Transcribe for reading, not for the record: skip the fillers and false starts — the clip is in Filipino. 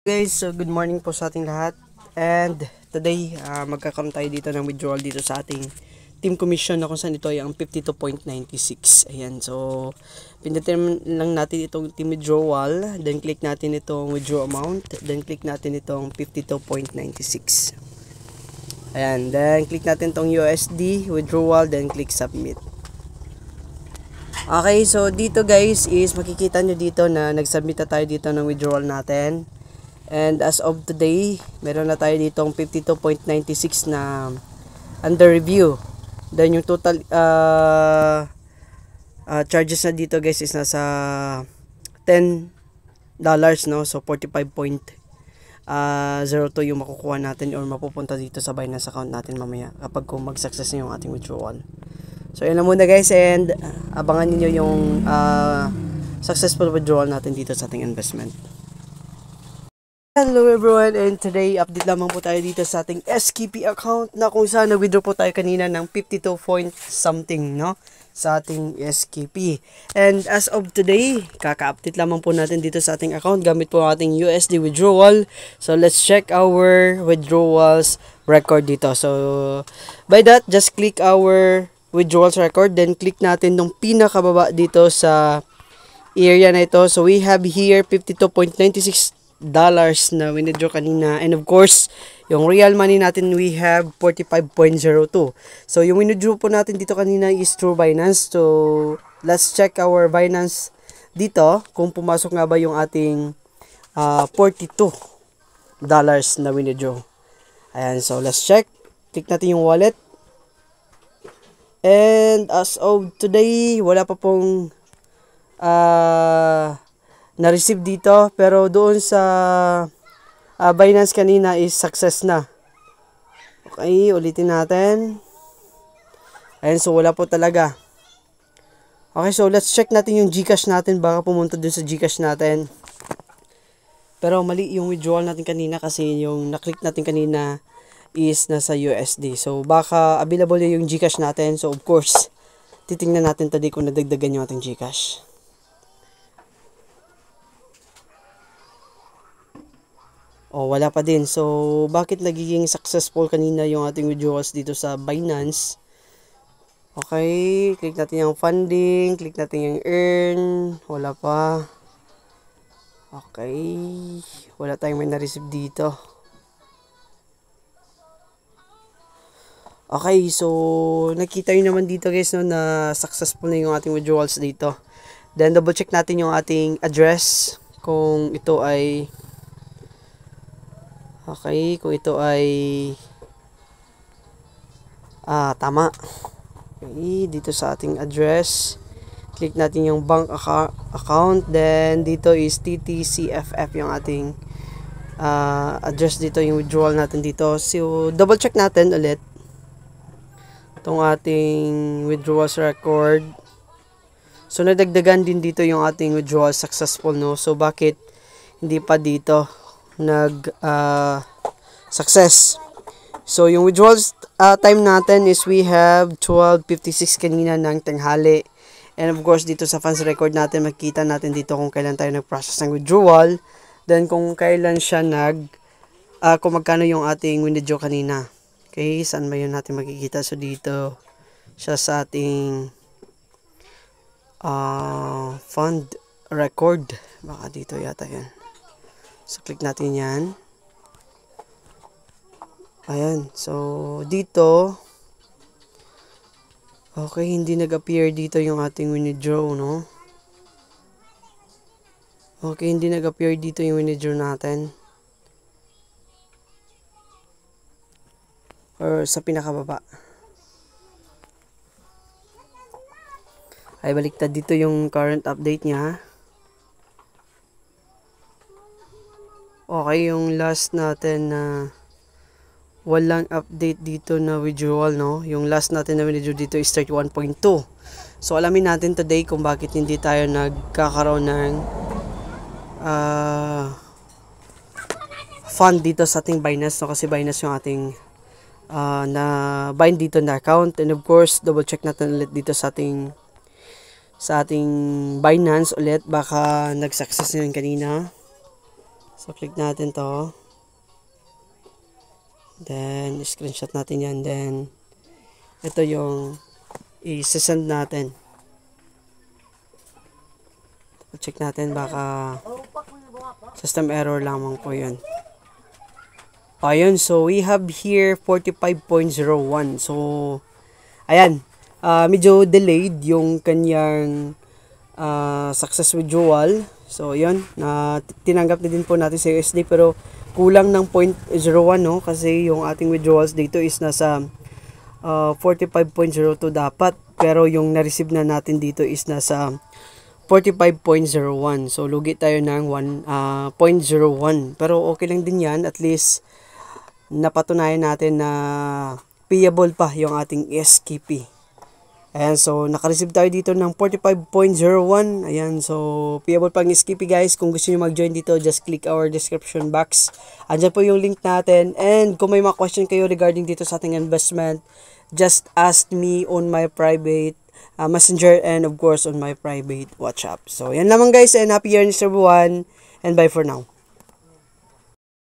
Guys, so good morning po sa ating lahat. And today, magkakaroon tayo dito ng withdrawal dito sa ating team commission na kung saan ito ay ang 52.96. Ayan, so pindutin lang natin itong team withdrawal, then click natin itong withdraw amount, then click natin itong 52.96. Ayan, then click natin itong USD withdrawal, then click submit. Okay, so dito guys is makikita nyo dito na nagsubmit na tayo dito ng withdrawal natin. And as of today, meron na tayo ditong 52.96 na under review. Then yung total charges na dito guys is nasa $10, no? So 45.02 yung makukuha natin or mapupunta dito sa Binance account natin mamaya kapag kung mag-success na yung ating withdrawal. So yun lang muna guys, and abangan niyo yung successful withdrawal natin dito sa ating investment. Hello everyone, and today update lamang po tayo dito sa ating SKP account na kung saan nag-withdraw po tayo kanina ng 52 point something, no, sa ating SKP. And as of today, kaka-update lamang po natin dito sa ating account gamit po ang ating USD withdrawal. So let's check our withdrawals record dito. So by that, just click our withdrawals record, then click natin nung pinakababa dito sa area na ito. So we have here 52.96 dollars na withdraw kanina, and of course yung real money natin we have 45.02. so yung withdraw po natin dito kanina is through Binance. So let's check our Binance dito kung pumasok nga ba yung ating $42 na withdraw. Ayan, so let's check. Click natin yung wallet, and as of today wala pa pong na-receive dito, pero doon sa Binance kanina is success na. Okay, ulitin natin. Ayan, so wala po talaga. Okay, so let's check natin yung GCash natin, baka pumunta dun sa GCash natin. Pero mali yung withdrawal natin kanina kasi yung na-click natin kanina is nasa USD. So baka available yung GCash natin. So of course, titingnan natin today kung nadagdagan yung ating GCash. Oh, wala pa din. So, bakit nagiging successful kanina yung ating withdrawals dito sa Binance? Okay, click natin yung funding, click natin yung earn, wala pa. Okay, wala tayong may na-receive dito. Okay, so nakita nyo naman dito guys, no, na successful na yung ating withdrawals dito. Then double check natin yung ating address kung ito ay okay, kung ito ay tama. Okay, dito sa ating address, click natin yung bank account, then dito is TTCFF yung ating address dito, yung withdrawal natin dito. So double check natin ulit itong ating withdrawals record. So nadagdagan din dito yung ating withdrawal successful, no? So bakit hindi pa dito success? So yung withdrawals time natin is we have 12:56 kanina ng tanghali, and of course dito sa funds record natin makikita natin dito kung kailan tayo nag-process ng withdrawal, then kung kailan siya kung magkano yung ating withdraw kanina. Okay, saan ba yun natin makikita? So dito siya sa ating fund record, baka dito yata yan. So, click natin yan. Ayan. So, dito. Okay, hindi nag-appear dito yung ating withdraw, no? Okay, hindi nag-appear dito yung withdraw natin. Or sa pinakababa. Ay, baliktad dito yung current update niya. Okay, yung last natin na walang update dito na withdrawal, no? Yung last natin na withdraw dito is 31.2. So, alamin natin today kung bakit hindi tayo nagkakaroon ng fund dito sa ating Binance, no? Kasi Binance yung ating na bind dito na account. And of course, double check natin ulit dito sa ating Binance ulit, baka nag-success na yun kanina. So, click natin to. Then, screenshot natin yan. Then, ito yung i-send natin. Check natin, baka system error lamang po yun. Ayun, so we have here 45.01. So, ayan, medyo delayed yung kanyang success withdrawal. So, yun, tinanggap na din po natin sa USD pero kulang ng 0.01, no? Kasi yung ating withdrawals dito is nasa 45.02 dapat. Pero yung na-receive na natin dito is nasa 45.01. So, lugi tayo ng 1.01. Pero okay lang din yan. At least, napatunayan natin na payable pa yung ating SKP. Ayan, so, naka-receive tayo dito ng 45.01. Ayan, so, payable pang SKP guys. Kung gusto nyo mag-join dito, just click our description box. Andyan po yung link natin. And kung may mga question kayo regarding dito sa ating investment, just ask me on my private messenger and of course on my private WhatsApp. So, yan lamang guys and happy earnings everyone and bye for now.